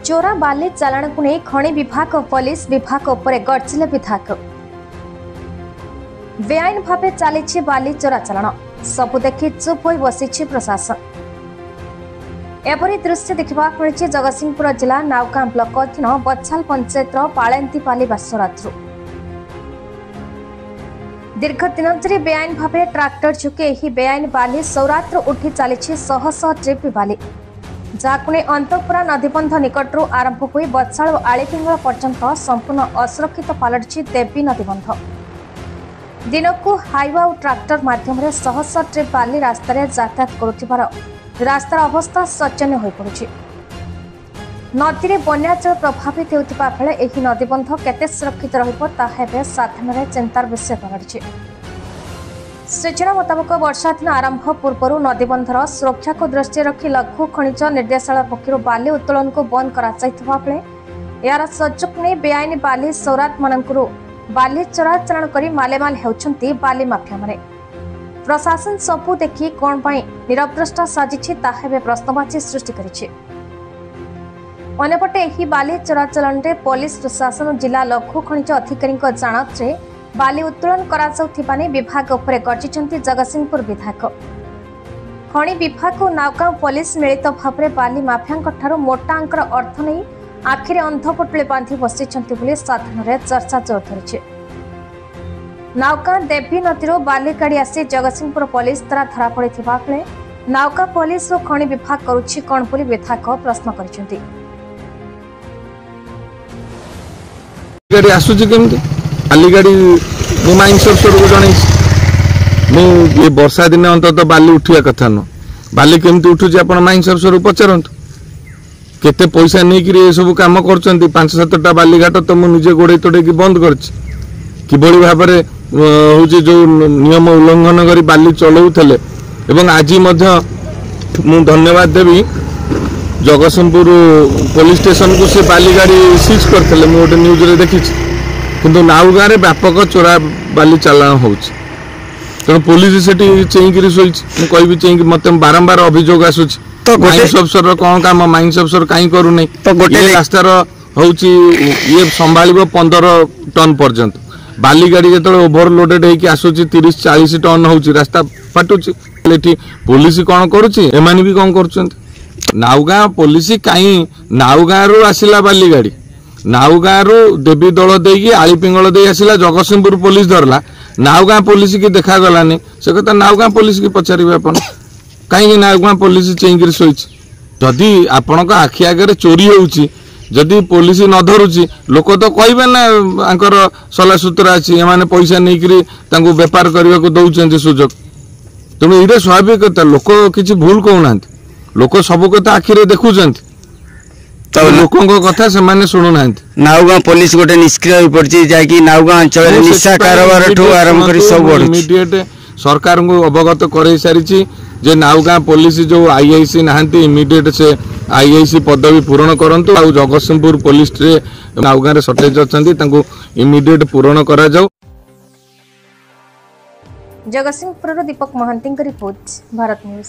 चोरा बाली चालाण को नहीं खनि विभाग और पुलिस विभाग उपरे गर्जिले विधायक। बेआईन भावे चली बाली चोरा चालाण सबू देखि चुप हो बसी प्रशासन। एपरी दृश्य देखा मिली जगतसिंहपुर जिला नावगां ब्लॉक अधीन बछाल पंचायत पाळेंती बाली बासरातु दीर्घ दिन धरी बेआईन भावे ट्राक्टर झुकी यही बेआईन बाली सौरात्र उठी चली शह शह ट्रिप बाली जहां अंतपुरा नदीबंध निकटू आरंभ हो बछाल और आलीपिंगल पर्यंत संपूर्ण असुरक्षित पलटि देवी नदीबंध। दिन को हाइवा और ट्राक्टर माध्यम शह शह ट्रिप बाली रास्त यातायात करुथिबार रास्तार अवस्था शोचनीय हो पड़ी। नदी में बन्याजल प्रभावित होता बेले यह नदीबंध केते सुरक्षित रहा साधारण चिंतार विषय पलटि। सूचना मुताबक वर्षा दिन आरंभ पूर्व नदीबंधर सुरक्षा को दृष्टि रखी लघु खनिज निर्देशालय पक्षर बाली उत्तोलन को बंद कर यार सुजोग नहीं बेआईन बाली सौरात मानकरू बाली चोरा चालाण कर मालेमाल होती बाली माफिया माने। प्रशासन सबू देखि कौन पाई निरवद्रष्टा साजिछि ताहे प्रश्नवाची सृष्टि करिछि। अन्यपटे यही बाली चोरा चालाण रे पुलिस प्रशासन और जिला लघु खनिज अधिकारी जानत रे बाली उत्तोलन करा विभाग उपरे गर्जिଛନ୍ତି जगतसिंहपुर विधायक। खनि विभाग और नावगां पुलिस मिलित भाव बाली माफिया मोटा अंकर अर्थ नहीं आखिरे अंधपुटुली बांधि बसिଛନ୍ତି बोली साधारण चर्चा जोर धरी। नावगां देवी नदी बाली गाड़ी आसी जगतसिंहपुर पुलिस द्वारा धरा पड़ी बेले नावगां पुलिस और खनि विभाग करुछि कौन बोली विधायक प्रश्न करिसेंति। गाड़ी आसुची केमती बाली गाड़ी माइन सरसर को जन ये वर्षा दिन अंत बाली उठा कथा न बाली केमती उठुची आप माइन सरसर पचारत केते पैसा नहीं सब कम कर 5-7टा बाली घाट तो मुझे गोड़े तोड़े बंद कर भाव हूँ जो नियम उल्लंघन कर बाली चलाऊले एवं आज मु धन्यवाद देवी जगतसिंहपुर पुलिस स्टेशन को से बाली गाड़ी सीज करते गोटे न्यूज रे देखी किंतु नावगां रे व्यापक चोरा बाली चालाण हो तेणु पुलिस से चेईकि शोची मुझे चेईकि मत बारंबार अभियोग आसूची तो माइंस अफसर कौन काम माइंस अफसर कहीं करूनी तो गोटे रास्तार हूँ ये संभाल 15 टन पर्यंत बाली गाड़ी जो ओभरलोडेड होगी आसूची 30-40 टन हो रास्ता फाटुची पुलिस कौन करुच्ची एमाने भी कौन कर नावगां पुलिस कहीं नावगां रू आसिला बाली गाड़ी नावगां रू देवी दल देकी आलीपिंगल दे आसिला जगतसिंहपुर पुलिस धरला नावगां पुलिस की देखा गलानी से कथा नावगां पुलिस की पचारे आपण कहीं नावगां पुलिस चेईकि शोची जदि आपण आखि आगे चोरी होउची जदि पुलिस न धरुची लोक तो कहबे ना आंकर सला सूत्र अच्छी एमाने पैसा नहीं बेपार करने को दौरान सुजोग तेणु ये स्वाभाविक कथा लोक किसी भूल कहना लोक सब कथा आखिरे देखुंत लोकों कथा से शुणुना नावगां पुलिस गोटे निष्क्रिय हो पड़ी जहाँकि नावगां अंचल निशा कारोबार आरंभ कर सब इमिडिएट सरकार को अवगत कर सारी जे नावगां पुलिस जो आईआईसी नहांती इमिडिएट से आईआईसी पदवी पूरण करंतु आ जगतसिंहपुर पुलिस रे नावगां रे शॉर्टेज अछंती तांको इमिडिएट पूरण करा जाऊ। जगतसिंहपुर दीपक महांती रिपोर्ट भारत न्यूज।